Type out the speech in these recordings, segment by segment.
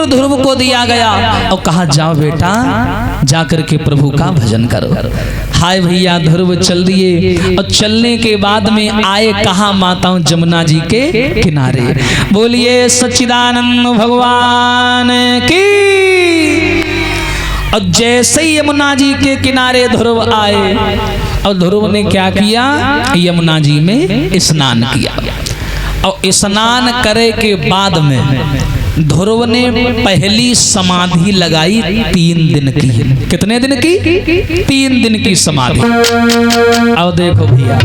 पुत्र ध्रुव को दिया गया और कहा जाओ बेटा जाकर के प्रभु का भजन करो। हाय भैया ध्रुव चल दिए और चलने के बाद में आए कहा माताओं जमुना जी के किनारे। बोलिए सच्चिदानंद भगवान की। और जैसे ही यमुना जी के किनारे ध्रुव आए और ध्रुव ने क्या किया, यमुना जी में स्नान किया। और स्नान करे के बाद में ध्रुव ने पहली समाधि लगाई 3 दिन की। कितने दिन की? 3 दिन की समाधि। अब देखो भैया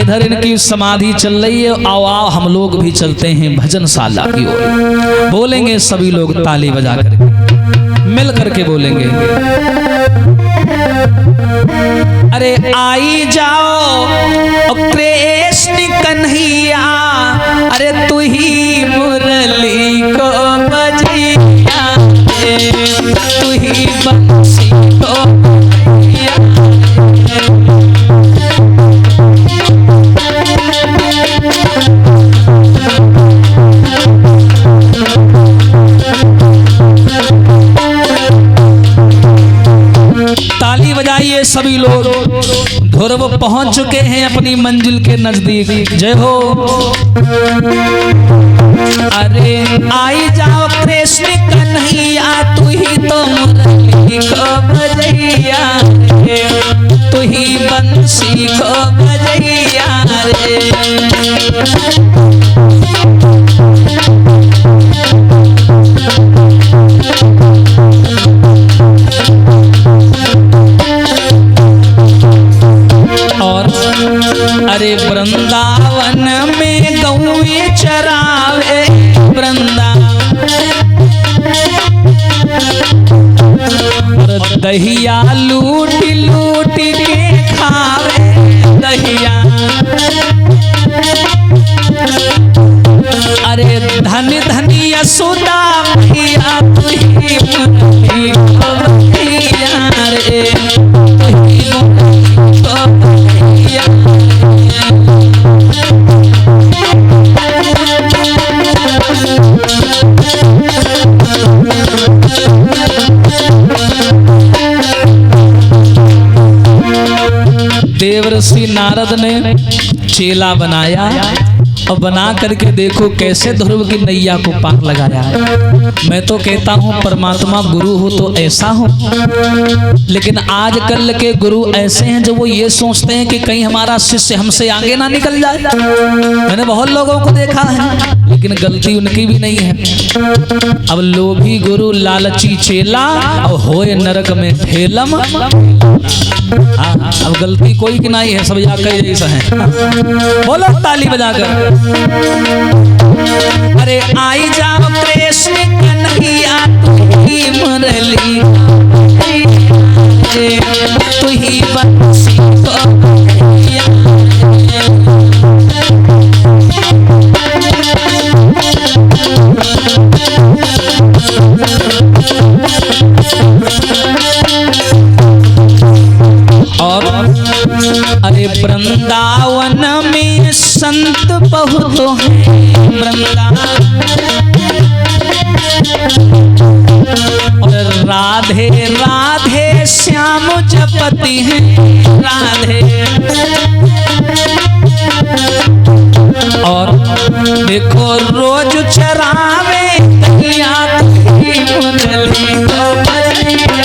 इधर इनकी समाधि चल रही है। आओ आओ हम लोग भी चलते हैं भजनशाला की ओर। बोलेंगे सभी लोग ताली बजा करके, मिल करके बोलेंगे। अरे आई जाओ कृष्ण कन्हैया, अरे तू ही मुरली को बजिया, तू ही बंसी को बजिया। ताली बजाइए सभी लोग। ध्रुव पहुंच चुके हैं अपनी मंजिल के नजदीक। जय हो। अरे आई जाओ कृष्ण कन्हैया, तू ही तो मुरली को बजैया रे, तू ही बंसी को बजैया रे। अरे वृंदावन में गौए चरावे, दहिया लूट लूट के खावे दहिया। अरे धन धन यशोदा मैया, तू ही मुरली को बजिया रे, तू ही मुरली को बजिया। देवर्षि नारद ने चेला बनाया और बना करके देखो कैसे ध्रुव की नैया को पार लगाया है। मैं तो कहता हूँ परमात्मा गुरु हो तो ऐसा हो, लेकिन आजकल के गुरु ऐसे हैं जो वो ये सोचते हैं कि कहीं हमारा शिष्य हमसे आगे ना निकल जाए। मैंने बहुत लोगों को देखा है, लेकिन गलती उनकी भी नहीं है। अब लोभी गुरु लालची चेला और होए नरक में ठेलम। अब गलती कोई की नहीं है, सब जाकर जैसा है। बोलो ताली बजाकर। अरे आई जाओ कृष्ण कन्हैया, तू ही मुरली तू ही बंसी को बजिया। और अरे वृंदावन में संत बहुत हैं, और राधे राधे श्याम जपति हैं राधे। और देखो रोज चरावे दहिया, तू ही मुरली को बजिया,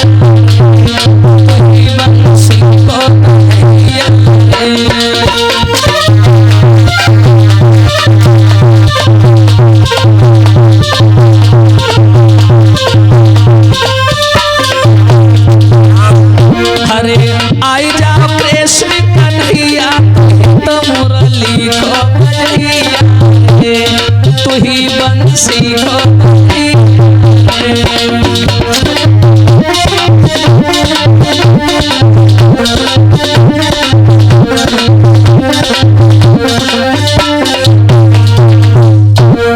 तू ही बंसी को बजिया। अरे आई जाओ कृष्ण कन्हैया, तो मुरली को बजिया, तू ही बंसी को बजिया।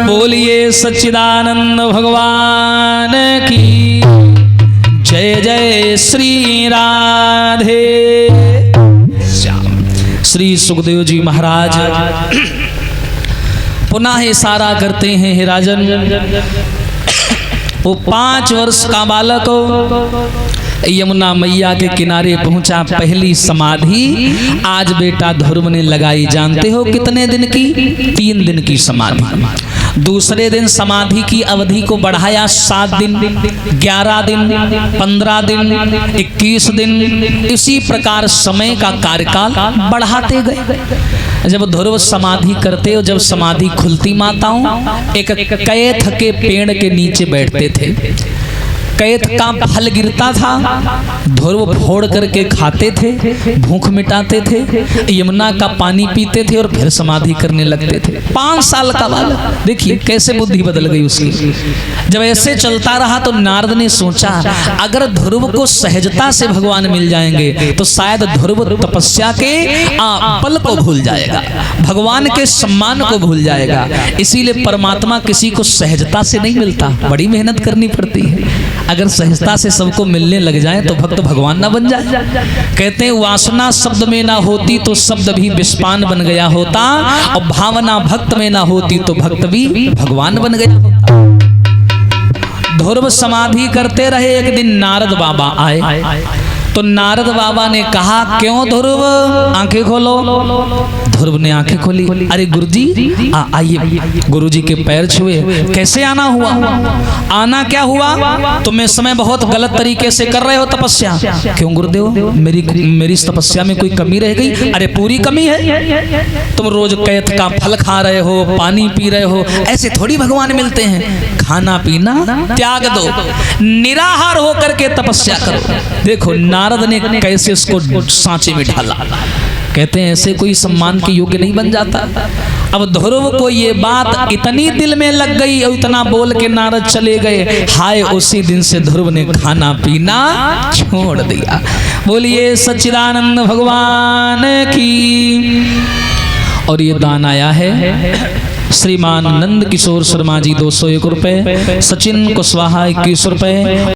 बोलिए सच्चिदानंद भगवान की जय। जय श्री राधे श्याम। श्री सुखदेव जी महाराज पुनः इशारा करते हैं, हे राजन वो 5 वर्ष का बालक यमुना मैया के किनारे पहुंचा, पहली समाधि आज बेटा ध्रुव ने लगाई। जानते हो कितने दिन की? 3 दिन की समाधि। दूसरे दिन समाधि की अवधि को बढ़ाया 7 दिन, 11 दिन, 15 दिन, 21 दिन, इसी प्रकार समय का कार्यकाल बढ़ाते गए। जब ध्रुव समाधि करते और जब समाधि खुलती माताओं, एक कैथ के पेड़ के नीचे बैठते थे। कैथ का फल गिरता था, ध्रुव फोड़ करके खाते थे, भूख मिटाते थे, यमुना का पानी पीते थे और फिर समाधि करने लगते थे। 5 साल का बालक, देखिए कैसे बुद्धि बदल गई उसकी। जब ऐसे चलता रहा तो नारद ने सोचा अगर ध्रुव को सहजता से भगवान मिल जाएंगे तो शायद ध्रुव तपस्या के बल को भूल जाएगा, भगवान के सम्मान को भूल जाएगा। इसीलिए परमात्मा किसी को सहजता से नहीं मिलता, बड़ी मेहनत करनी पड़ती है। अगर सहजता से सबको मिलने लग जाए तो भक्त भगवान ना बन जाए। कहते हैं वासना शब्द में ना होती तो शब्द भी विस्पान बन गया होता, और भावना भक्त में ना होती तो भक्त भी भगवान बन गया होता। ध्रुव समाधि करते रहे। एक दिन नारद बाबा आए तो नारद बाबा ने कहा क्यों ध्रुव आंखें खोलो। ध्रुव ने आंखें खोली। अरे गुरुजी आइए। गुरुजी के पैर छुए। कैसे आना हुआ? आना क्या हुआ? तुम इस समय बहुत गलत तरीके से कर रहे हो तपस्या। क्यों गुरुदेव? मेरी तपस्या में कोई कमी रह गई? अरे पूरी कमी है। तुम रोज कैथ का फल खा रहे हो, पानी पी रहे हो, ऐसे थोड़ी भगवान मिलते हैं। खाना पीना त्याग दो, निराहार होकर के तपस्या करो। देखो नारद ने कैसे इसको सांचे में ढाला। कहते हैं ऐसे कोई सम्मान के योग्य नहीं बन जाता। अब ध्रुव को ये बात इतनी दिल में लग गई और इतना बोल के नारद चले गए। हाय उसी दिन से ध्रुव ने खाना पीना छोड़ दिया। बोलिए सच्चिदानंद भगवान की। और ये दान आया है श्रीमान नंद किशोर शर्मा जी 201 रुपए, सचिन कुशवाहा 21 रुपए।